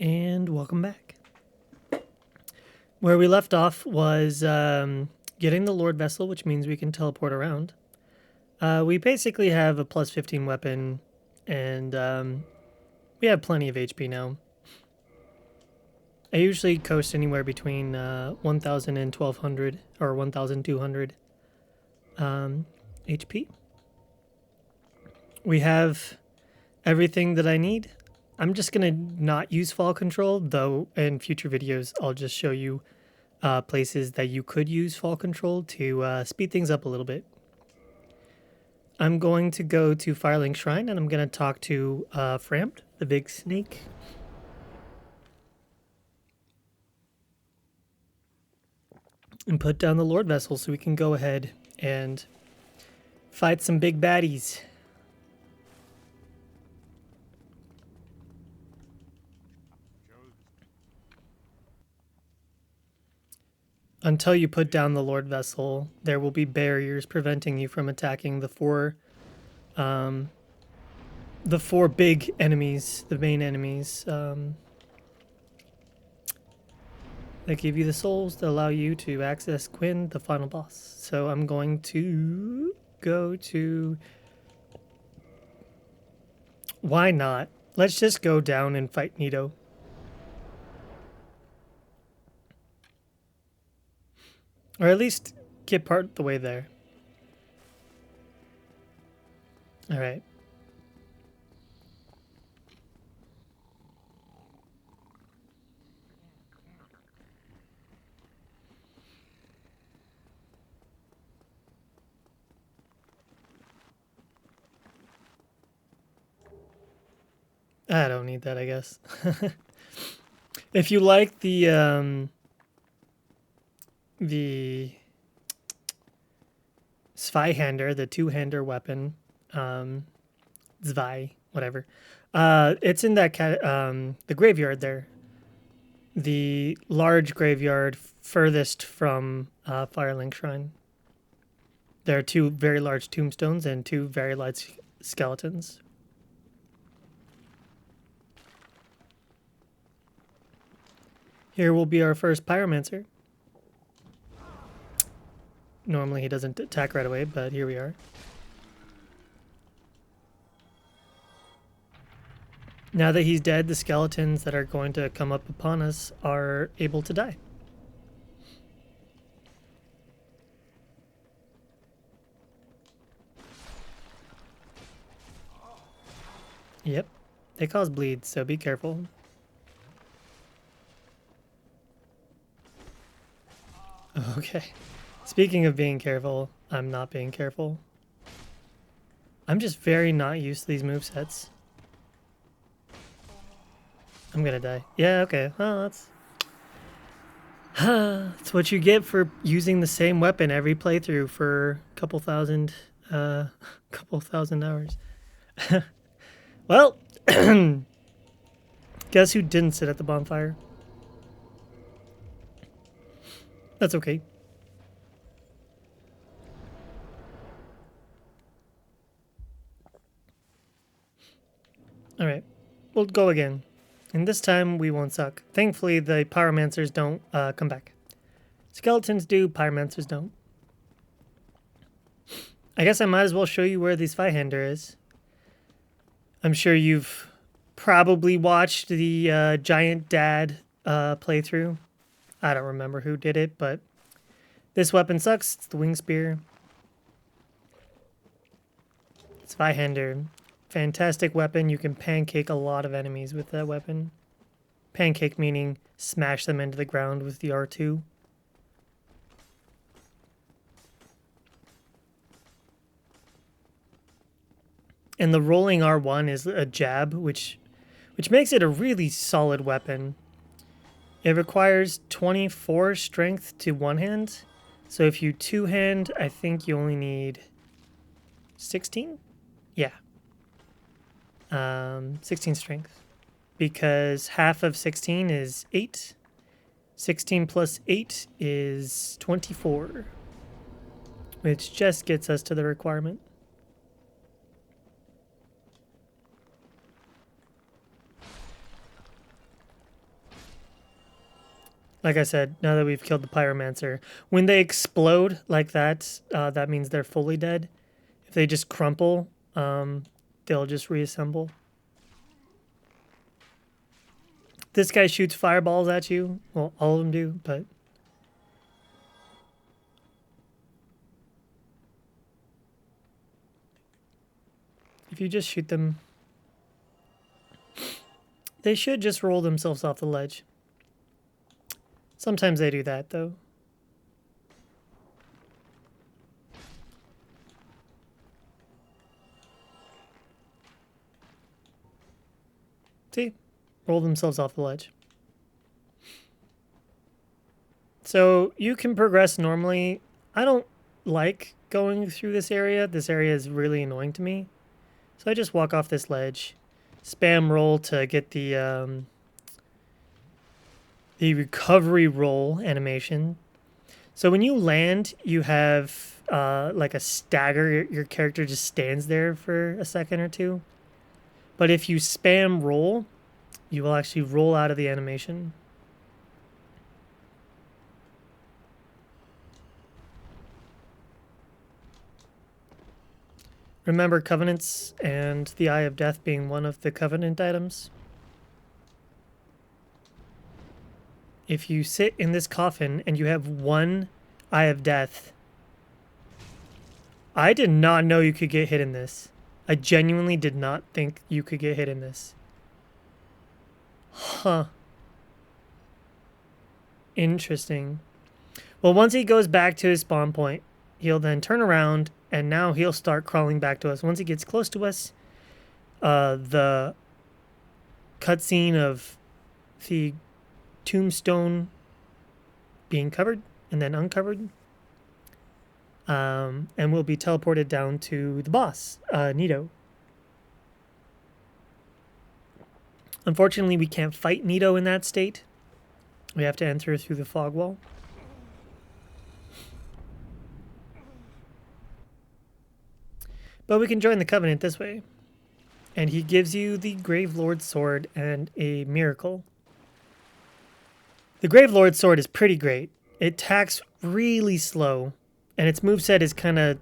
And welcome back. Where we left off was getting the Lord Vessel, which means we can teleport around. We basically have a plus 15 weapon, and we have plenty of HP now. I usually coast anywhere between 1,000 and 1,200 or 1,200 HP. We have everything that I need. I'm just going to not use fall control, though in future videos I'll just show you places that you could use fall control to speed things up a little bit. I'm going to go to Firelink Shrine and I'm going to talk to Frampt, the big snake. And put down the Lord Vessel so we can go ahead and fight some big baddies. Until you put down the Lord Vessel, there will be barriers preventing you from attacking the four big enemies, the main enemies. That give you the souls that allow you to access Quinn, the final boss. So I'm going to go to... Why not? Let's just go down and fight Nito. Or at least get part the way there. Alright. I don't need that, I guess. If you like the Zweihander, the two-hander weapon, Zwei, whatever. It's in that the graveyard there. The large graveyard furthest from Firelink Shrine. There are two very large tombstones and two very large skeletons. Here will be our first Pyromancer. Normally he doesn't attack right away, but here we are. Now that he's dead, the skeletons that are going to come up upon us are able to die. Yep, they cause bleeds, so be careful. Okay. Speaking of being careful, I'm not being careful. I'm just very not used to these movesets. I'm gonna die. Yeah, okay. Well, that's what you get for using the same weapon every playthrough for a couple thousand hours. Well, guess who didn't sit at the bonfire? That's okay. Alright, we'll go again. And this time we won't suck. Thankfully, the Pyromancers don't come back. Skeletons do, Pyromancers don't. I guess I might as well show you where the Zweihander is. I'm sure you've probably watched the Giant Dad playthrough. I don't remember who did it, but this weapon sucks. It's the Wing Spear. Zweihander. Fantastic weapon. You can pancake a lot of enemies with that weapon. Pancake meaning smash them into the ground with the R2. And the rolling R1 is a jab, which makes it a really solid weapon. It requires 24 strength to one hand. So if you two-hand, I think you only need 16? Yeah. 16 strength. Because half of 16 is 8. 16 plus 8 is 24. Which just gets us to the requirement. Like I said, now that we've killed the pyromancer, when they explode like that, that means they're fully dead. If they just crumple, they'll just reassemble. This guy shoots fireballs at you. Well, all of them do, but... if you just shoot them, they should just roll themselves off the ledge. Sometimes they do that, though. See? Roll themselves off the ledge. So you can progress normally. I don't like going through this area. This area is really annoying to me. So I just walk off this ledge, spam roll to get the recovery roll animation. So when you land, you have like a stagger. Your character just stands there for a second or two. But if you spam roll, you will actually roll out of the animation. Remember covenants and the Eye of Death being one of the covenant items. If you sit in this coffin and you have one Eye of Death, I did not know you could get hit in this. I genuinely did not think you could get hit in this. Huh. Interesting. Well, once he goes back to his spawn point, he'll then turn around, and now he'll start crawling back to us. Once he gets close to us, the cutscene of the tombstone being covered and then uncovered, and we'll be teleported down to the boss, Nito. Unfortunately, we can't fight Nito in that state. We have to enter through the fog wall. But we can join the Covenant this way. And he gives you the Grave Lord's Sword and a miracle. The Grave Lord's Sword is pretty great. It attacks really slow, and its moveset is kind of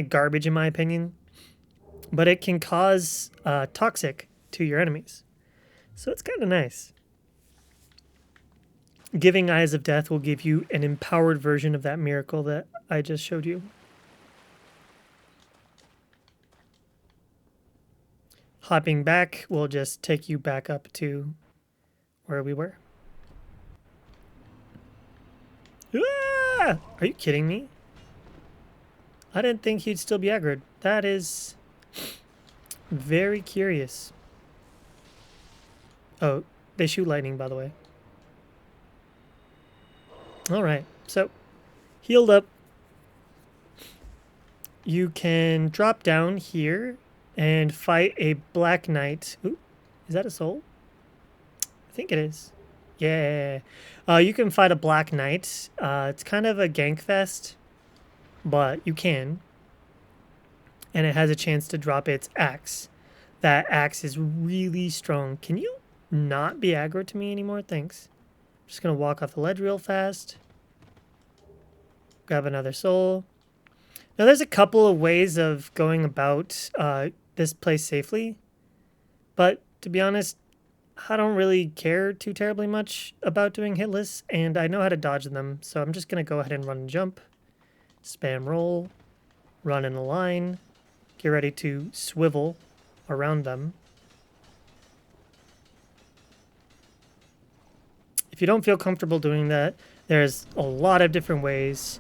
garbage in my opinion. But it can cause toxic to your enemies. So it's kind of nice. Giving Eyes of Death will give you an empowered version of that miracle that I just showed you. Hopping back will just take you back up to where we were. Ah! Are you kidding me? I didn't think he'd still be aggroed. That is very curious. Oh, they shoot lightning, by the way. Alright, so healed up. You can drop down here and fight a Black Knight. Ooh, is that a soul? I think it is. Yeah. You can fight a Black Knight. It's kind of a gank fest, but you can. And it has a chance to drop its axe. That axe is really strong. Can you not be aggro to me anymore? Thanks. I'm just going to walk off the ledge real fast. Grab another soul. Now there's a couple of ways of going about this place safely, but to be honest, I don't really care too terribly much about doing hitless, and I know how to dodge them, so I'm just going to go ahead and run and jump, spam roll, run in a line, get ready to swivel around them. If you don't feel comfortable doing that, there's a lot of different ways.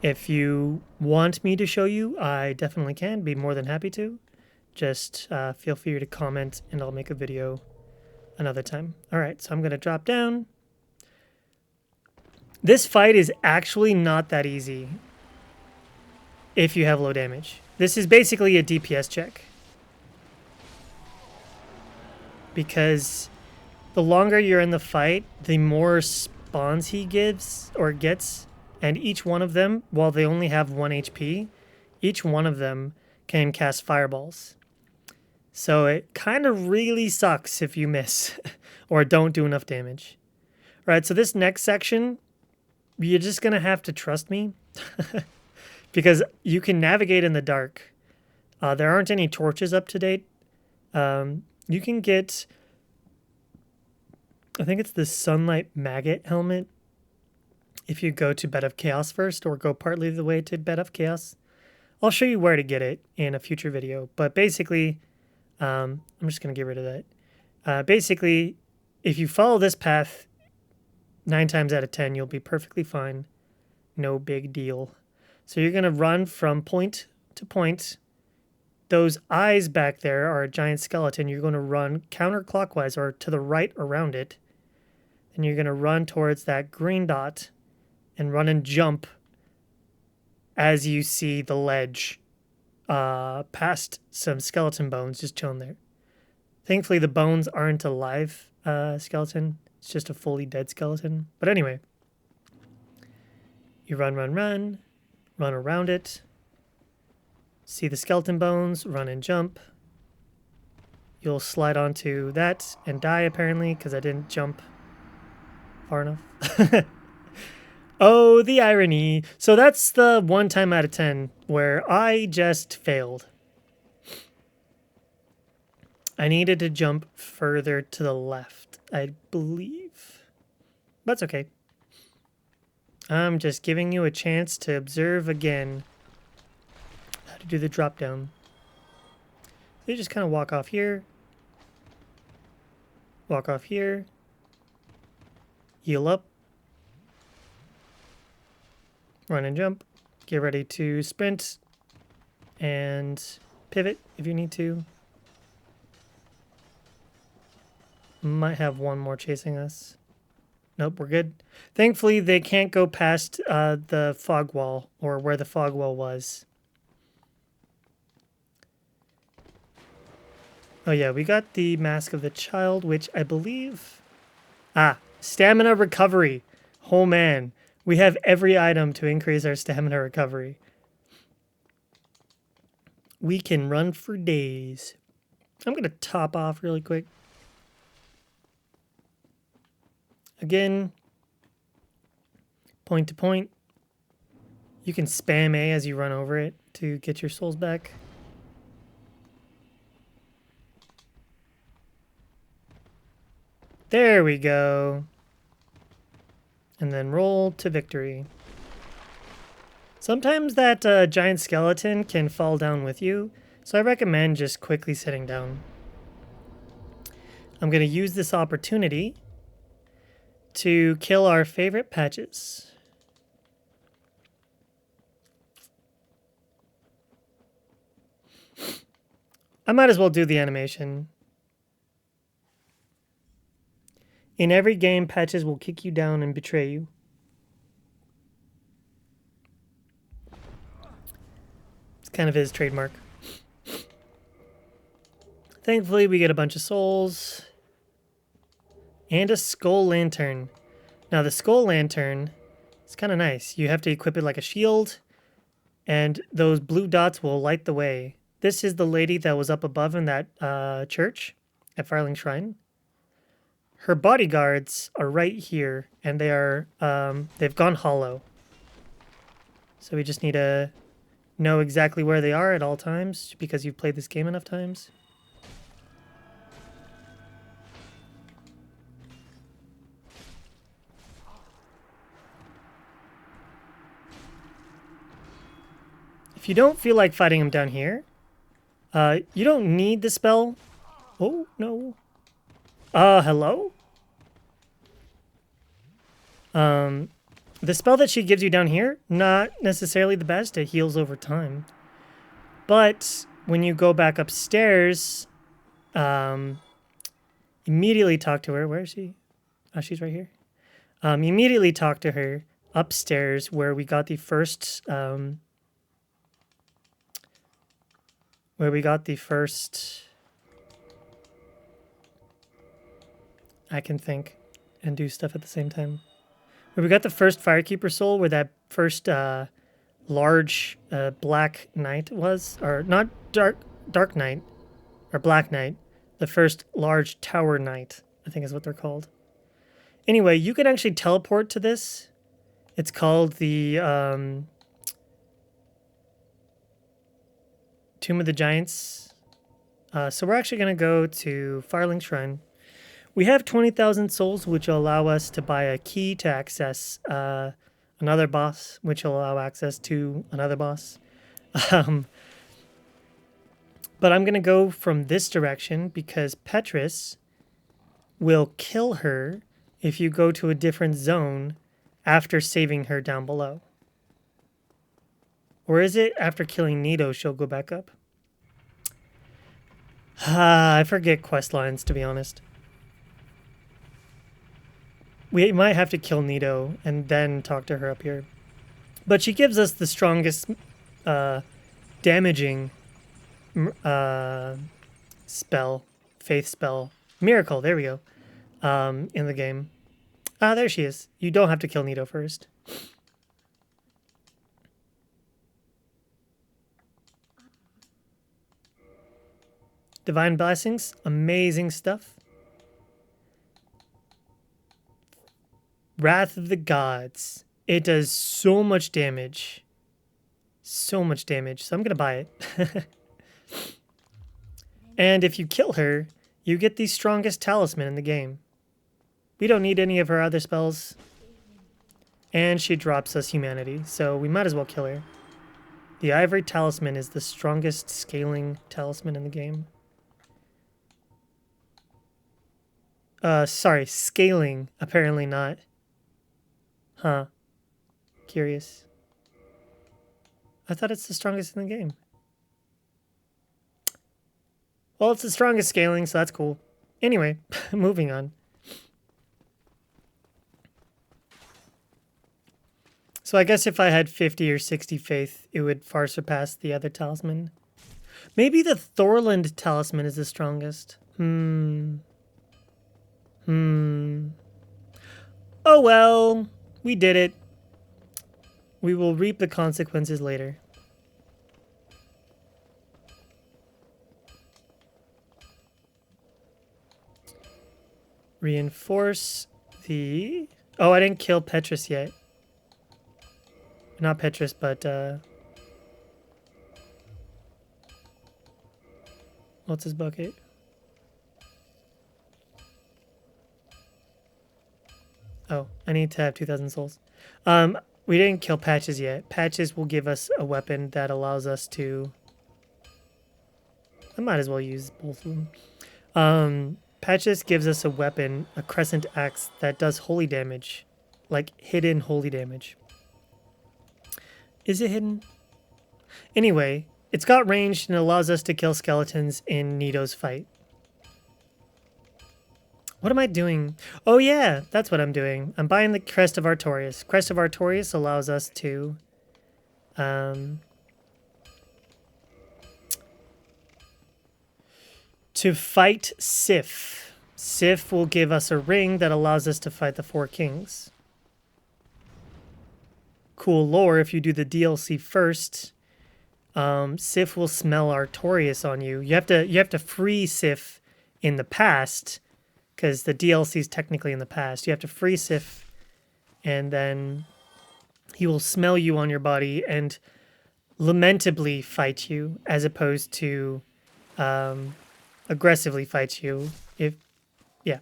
If you want me to show you, I definitely can. Be more than happy to. Just feel free to comment and I'll make a video another time. Alright, so I'm going to drop down. This fight is actually not that easy if you have low damage. This is basically a DPS check. Because the longer you're in the fight, the more spawns he gives or gets. And each one of them, while they only have 1 HP, each one of them can cast fireballs. So it kind of really sucks if you miss or don't do enough damage. Right, so this next section, you're just going to have to trust me because you can navigate in the dark. There aren't any torches up to date. You can get, I think it's the Sunlight Maggot helmet if you go to Bed of Chaos first or go partly the way to Bed of Chaos. I'll show you where to get it in a future video, but basically, I'm just going to get rid of that. Basically, if you follow this path, 9 times out of 10, you'll be perfectly fine. No big deal. So you're going to run from point to point. Those eyes back there are a giant skeleton. You're going to run counterclockwise or to the right around it. And you're going to run towards that green dot and run and jump as you see the ledge past some skeleton bones just chilling there. Thankfully, the bones aren't a live skeleton. It's just a fully dead skeleton. But anyway, you run around it. See the skeleton bones, run and jump. You'll slide onto that and die apparently because I didn't jump far enough. Oh, the irony. So that's the 1 time out of 10 where I just failed. I needed to jump further to the left, I believe. That's okay. I'm just giving you a chance to observe again how to do the drop down. You just kind of walk off here. Walk off here. Heal up. Run and jump. Get ready to sprint. And pivot if you need to. Might have one more chasing us. Nope, we're good. Thankfully, they can't go past the fog wall, or where the fog wall was. Oh yeah, we got the Mask of the Child, which I believe... stamina recovery. Oh man, we have every item to increase our stamina recovery. We can run for days. I'm going to top off really quick. Again, point to point. You can spam A as you run over it to get your souls back. There we go. And then roll to victory. Sometimes that giant skeleton can fall down with you, so I recommend just quickly sitting down. I'm going to use this opportunity to kill our favorite patches. I might as well do the animation. In every game, patches will kick you down and betray you. It's kind of his trademark. Thankfully, we get a bunch of souls. And a skull lantern. Now the skull lantern is kind of nice. You have to equip it like a shield, and those blue dots will light the way. This is the lady that was up above in that church at Firling Shrine. Her bodyguards are right here, and they are they've gone hollow. So we just need to know exactly where they are at all times because you've played this game enough times. If you don't feel like fighting him down here, you don't need the spell. Oh, no. Hello? The spell that she gives you down here, not necessarily the best. It heals over time. But when you go back upstairs, immediately talk to her. Where is she? Oh, she's right here. Immediately talk to her upstairs where we got the first... I can think and do stuff at the same time. Where we got the first Firekeeper soul, where that first large black knight was, or not dark knight, or black knight, the first large tower knight, I think is what they're called. Anyway, you can actually teleport to this. It's called the Tomb of the Giants. So we're actually going to go to Firelink Shrine. We have 20,000 souls, which will allow us to buy a key to access another boss, which will allow access to another boss. But I'm going to go from this direction because Petrus will kill her if you go to a different zone after saving her down below. Or is it after killing Nito she'll go back up? I forget quest lines, to be honest. We might have to kill Nito and then talk to her up here. But she gives us the strongest damaging spell, faith spell, miracle, there we go, in the game. Ah, there she is. You don't have to kill Nito first. Divine Blessings, amazing stuff. Wrath of the Gods. It does so much damage. So much damage. So I'm going to buy it. And if you kill her, you get the strongest talisman in the game. We don't need any of her other spells. And she drops us humanity, so we might as well kill her. The Ivory Talisman is the strongest scaling talisman in the game. Sorry, scaling. Apparently not. Huh. Curious. I thought it's the strongest in the game. Well, it's the strongest scaling, so that's cool. Anyway, moving on. So I guess if I had 50 or 60 faith, it would far surpass the other talisman. Maybe the Thorland talisman is the strongest. Oh well, we did it. We will reap the consequences later. Reinforce the... Oh, I didn't kill Petrus yet. Not Petrus, but... What's his bucket? Oh, I need to have 2,000 souls. We didn't kill Patches yet. Patches will give us a weapon that allows us to... I might as well use both of them. Patches gives us a weapon, a crescent axe, that does holy damage. Like, hidden holy damage. Is it hidden? Anyway, it's got range and allows us to kill skeletons in Nito's fight. What am I doing? Oh yeah, that's what I'm doing. I'm buying the Crest of Artorias. Crest of Artorias allows us to... to fight Sif. Sif will give us a ring that allows us to fight the Four Kings. Cool lore, if you do the DLC first, Sif will smell Artorias on you. You have to free Sif in the past, because the DLC is technically in the past. You have to free Sif, and then he will smell you on your body and lamentably fight you, as opposed to aggressively fight you. Yeah,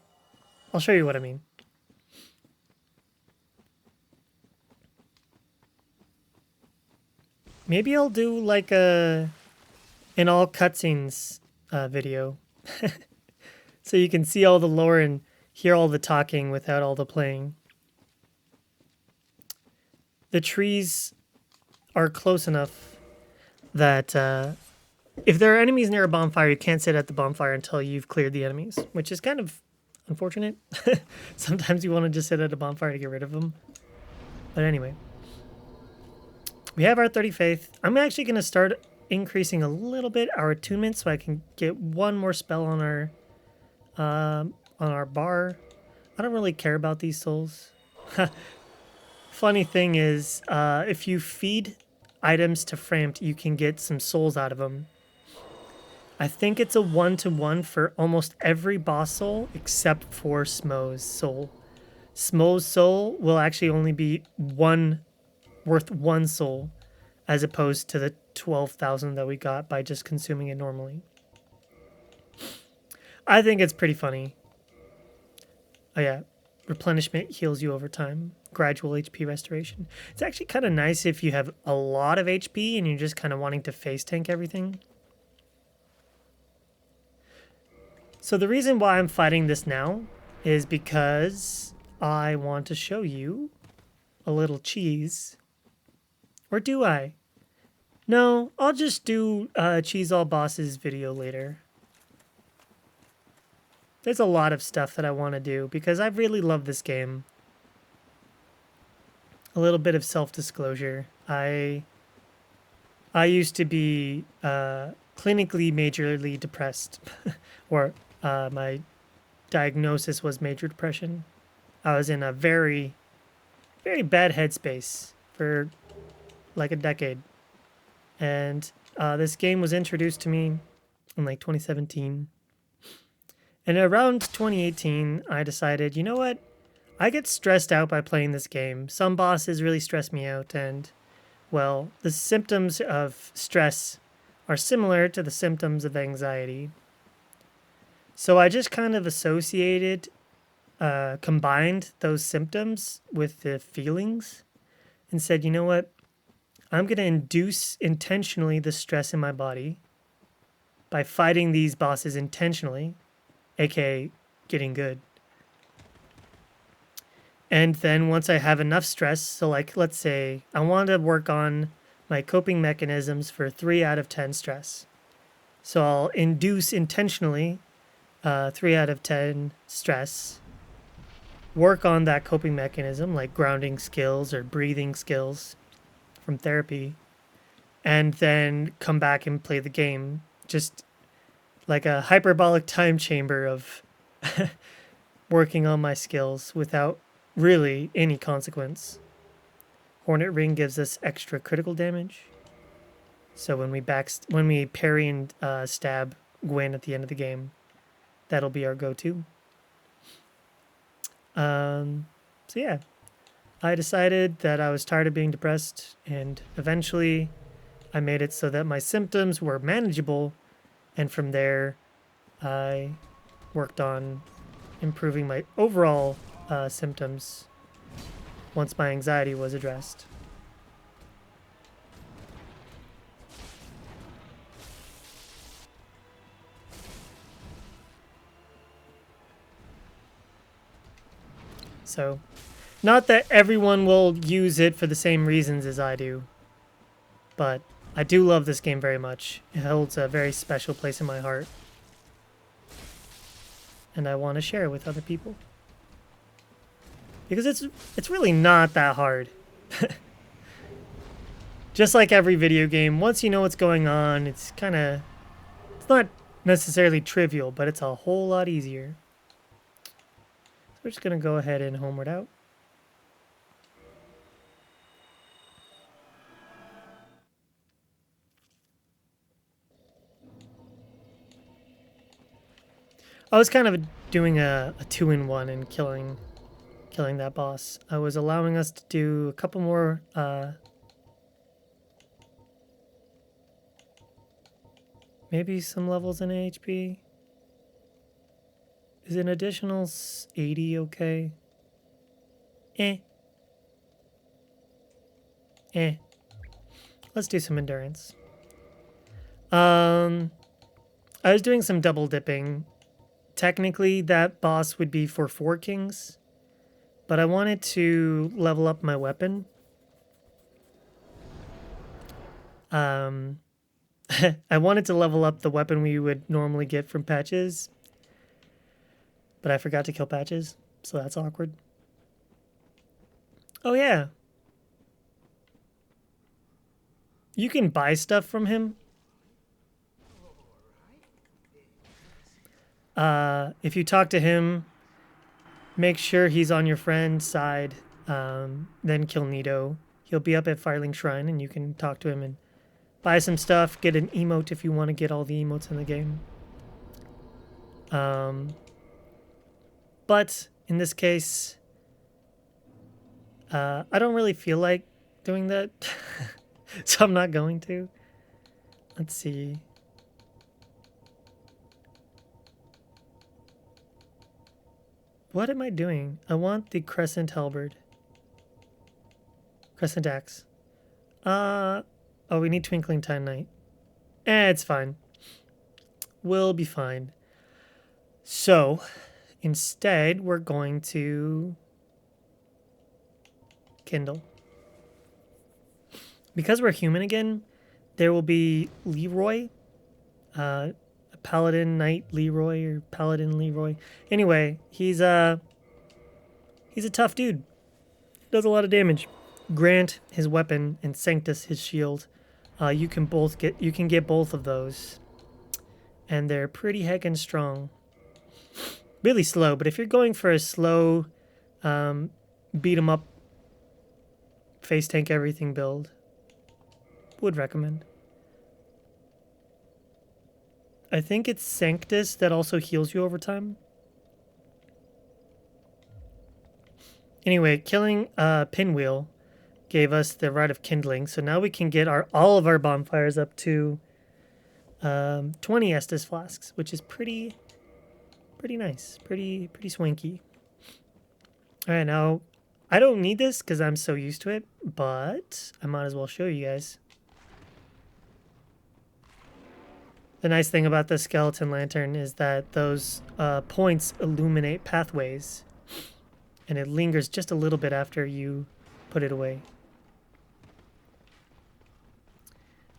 I'll show you what I mean. Maybe I'll do like an all cutscenes video. So you can see all the lore and hear all the talking without all the playing. The trees are close enough that if there are enemies near a bonfire, you can't sit at the bonfire until you've cleared the enemies, which is kind of unfortunate. Sometimes you want to just sit at a bonfire to get rid of them. But anyway. We have our 30 faith. I'm actually going to start increasing a little bit our attunement so I can get one more spell on our bar. I don't really care about these souls. Funny thing is, if you feed items to Frampt, you can get some souls out of them. I think it's a 1-to-1 for almost every boss soul except for Smo's soul. Smo's soul will actually only be worth 1 soul, as opposed to the 12,000 that we got by just consuming it normally. I think it's pretty funny. Oh yeah, replenishment heals you over time. Gradual HP restoration. It's actually kind of nice if you have a lot of HP and you're just kind of wanting to face tank everything. So the reason why I'm fighting this now is because I want to show you a little cheese. Or do I? No, I'll just do Cheese All Bosses video later. There's a lot of stuff that I want to do because I really love this game. A little bit of self-disclosure. I used to be clinically majorly depressed, or my diagnosis was major depression. I was in a very, very bad headspace for like a decade. And this game was introduced to me in like 2017. And around 2018, I decided, you know what? I get stressed out by playing this game. Some bosses really stress me out, and, well, the symptoms of stress are similar to the symptoms of anxiety. So I just kind of combined those symptoms with the feelings and said, you know what? I'm going to induce intentionally the stress in my body by fighting these bosses intentionally, aka getting good. And then once I have enough stress, so like let's say I want to work on my coping mechanisms for 3 out of 10 stress. So I'll induce intentionally 3 out of 10 stress, work on that coping mechanism like grounding skills or breathing skills from therapy, and then come back and play the game. Just like a hyperbolic time chamber of working on my skills without really any consequence. Hornet Ring gives us extra critical damage. So when we parry and stab Gwen at the end of the game, that'll be our go-to. So yeah, I decided that I was tired of being depressed, and eventually I made it so that my symptoms were manageable, and from there I worked on improving my overall symptoms once my anxiety was addressed. So, not that everyone will use it for the same reasons as I do, but I do love this game very much. It holds a very special place in my heart, and I want to share it with other people. Because it's really not that hard. Just like every video game, once you know what's going on, it's not necessarily trivial, but it's a whole lot easier. So we're just going to go ahead and homeward out. I was kind of doing a 2-in-1 and killing that boss. I was allowing us to do a couple more maybe some levels in HP. Is an additional 80 okay? Let's do some endurance. I was doing some double dipping. Technically, that boss would be for 4 kings, but I wanted to level up my weapon. I wanted to level up the weapon we would normally get from Patches, but I forgot to kill Patches, so that's awkward. Oh yeah. You can buy stuff from him. If you talk to him, make sure he's on your friend's side, then kill Nito. He'll be up at Firelink Shrine, and you can talk to him and buy some stuff, get an emote if you want to get all the emotes in the game. But in this case, I don't really feel like doing that, so I'm not going to. Let's see. What am I doing? I want the crescent halberd. Crescent axe. Oh, we need twinkling titanite. It's fine. We'll be fine. So, instead, we're going to kindle. Because we're human again, there will be Leroy, a paladin knight Leroy or paladin Leroy. Anyway, he's a tough dude. Does a lot of damage. Grant, his weapon, and Sanctus, his shield. You can get both of those, and they're pretty heckin' strong. Really slow, but if you're going for a slow, beat 'em up, face tank everything build, would recommend. I think it's Sanctus that also heals you over time. Anyway, killing Pinwheel gave us the Rite of Kindling, so now we can get all of our bonfires up to 20 Estus flasks, which is pretty nice, pretty swanky. All right, now I don't need this because I'm so used to it, but I might as well show you guys. The nice thing about the skeleton lantern is that those points illuminate pathways, and it lingers just a little bit after you put it away.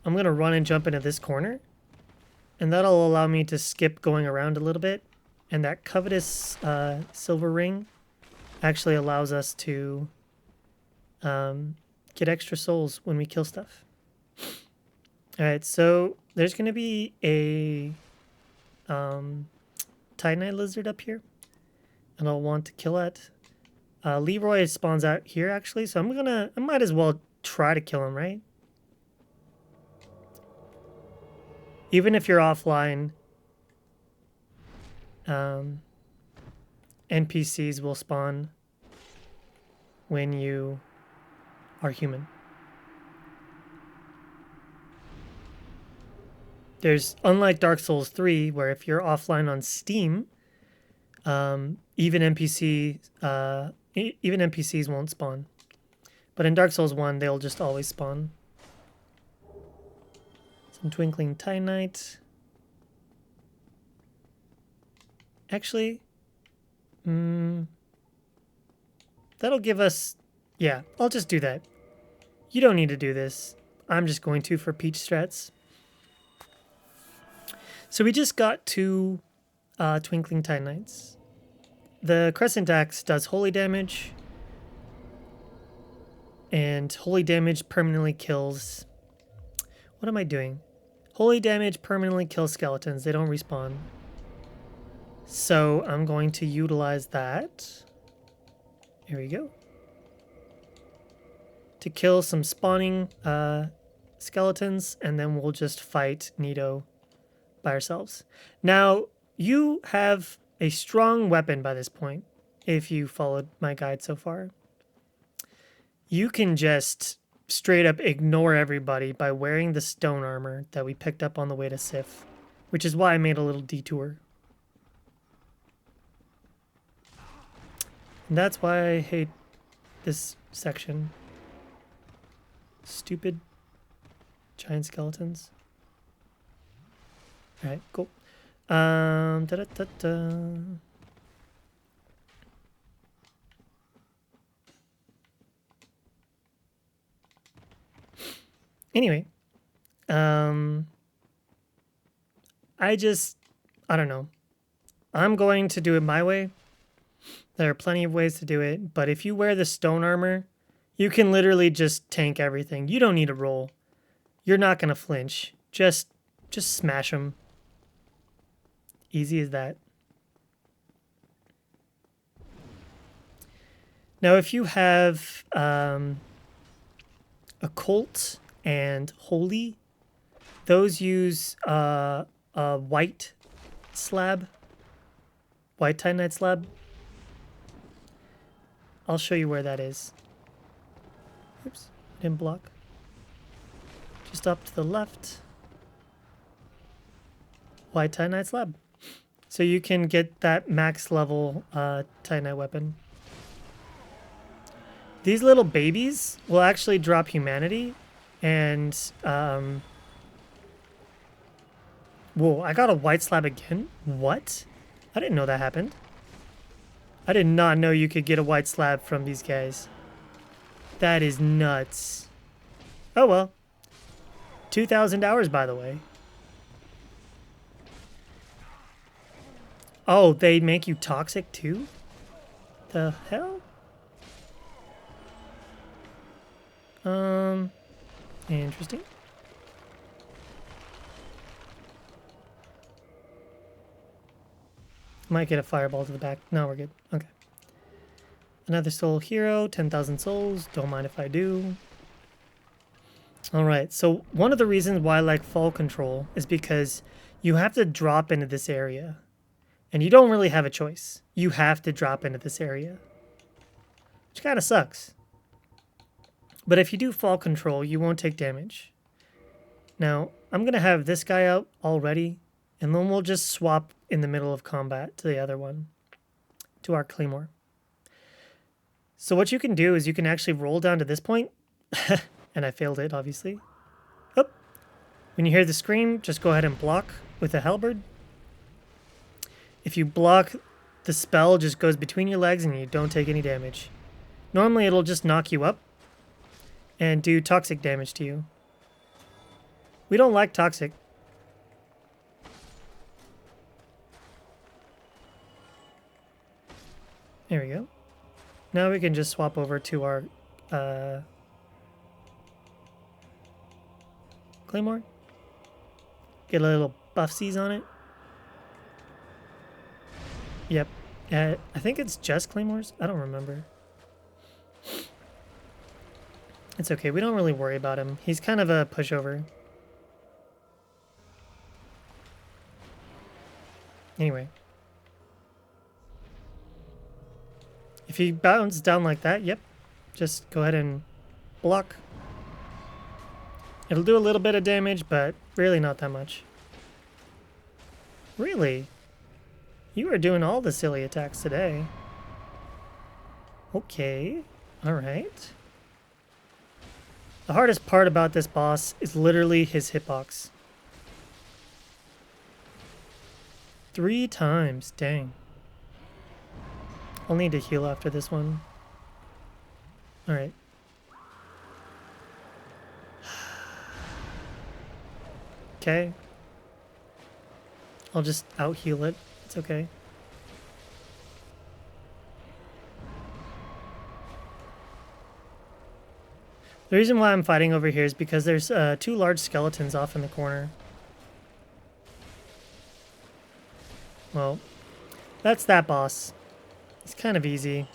I'm going to run and jump into this corner, and that'll allow me to skip going around a little bit, and that covetous silver ring actually allows us to get extra souls when we kill stuff. Alright, so there's going to be a Titanite lizard up here, and I'll want to kill it. Leroy spawns out here, actually, so I might as well try to kill him, right? Even if you're offline, NPCs will spawn when you are human. Unlike Dark Souls 3, where if you're offline on Steam, even NPCs won't spawn. But in Dark Souls 1, they'll just always spawn. Some twinkling titanite. Actually, that'll give us... Yeah, I'll just do that. You don't need to do this. I'm just going to for peach strats. So we just got 2 twinkling titanites. The crescent axe does holy damage, and holy damage permanently kills... What am I doing? Holy damage permanently kills skeletons. They don't respawn. So I'm going to utilize that. Here we go. To kill some spawning skeletons, and then we'll just fight Nito by ourselves. Now, you have a strong weapon by this point, if you followed my guide so far. You can just straight up ignore everybody by wearing the stone armor that we picked up on the way to Sif, which is why I made a little detour. And that's why I hate this section. Stupid giant skeletons. Alright, cool. Anyway, I don't know. I'm going to do it my way. There are plenty of ways to do it, but if you wear the stone armor, you can literally just tank everything. You don't need to roll. You're not going to flinch. Just smash them. Easy as that. Now, if you have Occult and Holy, those use a white slab, white titanite slab. I'll show you where that is. Oops, didn't block. Just up to the left. White Titanite slab. So you can get that max level Titanite weapon. These little babies will actually drop humanity, and whoa, I got a white slab again? What? I didn't know that happened. I did not know you could get a white slab from these guys. That is nuts. Oh well. 2,000 hours, by the way. Oh, they make you toxic too? The hell? Interesting. Might get a fireball to the back. No, we're good. Okay. Another soul hero, 10,000 souls. Don't mind if I do. Alright, so one of the reasons why I like fall control is because you have to drop into this area. And you don't really have a choice. You have to drop into this area. Which kind of sucks. But if you do fall control, you won't take damage. Now, I'm going to have this guy out already. And then we'll just swap in the middle of combat to the other one. To our Claymore. So what you can do is you can actually roll down to this point. And I failed it, obviously. Oh. When you hear the scream, just go ahead and block with a halberd. If you block, the spell just goes between your legs and you don't take any damage. Normally it'll just knock you up and do toxic damage to you. We don't like toxic. There we go. Now we can just swap over to our Claymore. Get a little buffsies on it. Yep. I think it's just Claymores. I don't remember. It's okay. We don't really worry about him. He's kind of a pushover. Anyway. If he bounces down like that, yep. Just go ahead and block. It'll do a little bit of damage, but really not that much. Really? You are doing all the silly attacks today. Okay. Alright. The hardest part about this boss is literally his hitbox. 3 times. Dang. I'll need to heal after this one. Alright. Okay. I'll just out-heal it. It's okay. The reason why I'm fighting over here is because there's 2 large skeletons off in the corner. Well, that's that boss. It's kind of easy.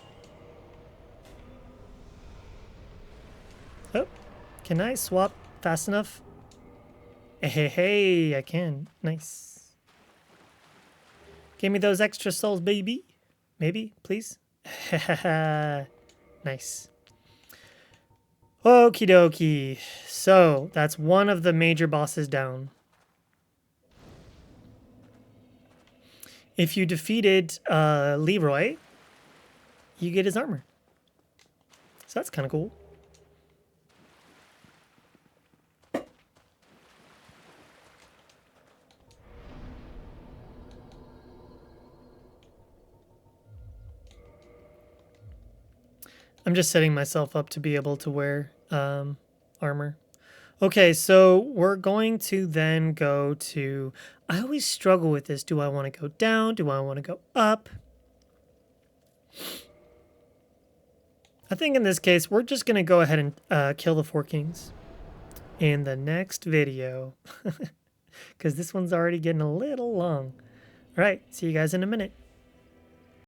Oh, can I swap fast enough? Hey, I can. Nice. Give me those extra souls, baby. Maybe, please. Nice. Okie dokie. So, that's one of the major bosses down. If you defeated Leroy, you get his armor. So that's kind of cool. I'm just setting myself up to be able to wear armor. Okay, so we're going to then go to... I always struggle with this. Do I want to go down? Do I want to go up? I think in this case, we're just going to go ahead and kill the 4 kings in the next video. Because this one's already getting a little long. All right, see you guys in a minute.